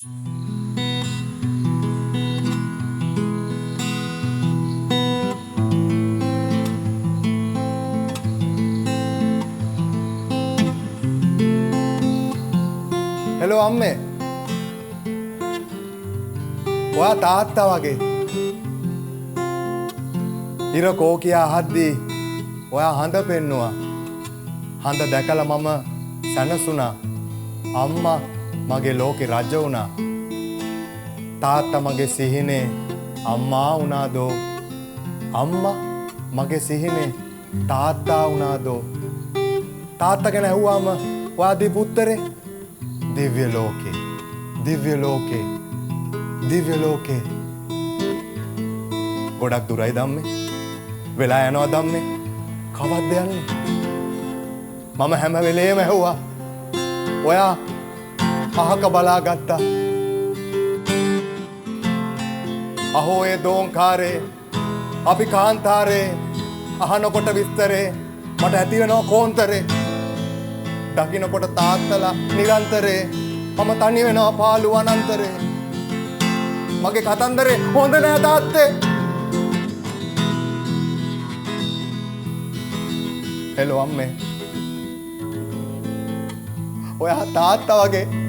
Hello අම්මේ. ඔයා තාත්තා වගේ. ඉර කෝ කියා අහද්දී ඔයා හඳ පෙන්නුවා. හඳ දැකලා මම සැනසුණා. අම්මා මගේ ලෝකේ රජ වුණා. තාත්තා මගේ සිහිනේ අම්මා වුණාදෝ. අම්මා මගේ සිහිනේ තාත්තා වුණාදෝ. තාත්තා ගැන ඇහුවාම ඔයා දීපු උත්තරේ දිව්‍ය ලෝකේ. දිව්‍ය ලෝකේ. දිව්‍ය ලෝකේ. ගොඩක් දුරයි ධම්මේ. වෙලා යනවා ධම්මේ. කවද්ද යන්නේ? මම හැම වෙලේම ඇහුවා. ඔයා අහක බලාගත්තා. අහෝ ඒ දෝංකාරේ අපි කාන්තාරේ අහනකොට විස්තරේ මට ඇති වෙනවා කෝන්තරේ. දකින්නකොට තාත්තලා නිරන්තරේ මම තනි වෙනවා පාළු අනන්තරේ. මගේ කතන්දරේ හොඳ නෑ තාත්තේ. හෙලෝ අම්මේ. ඔයා තාත්තා වගේ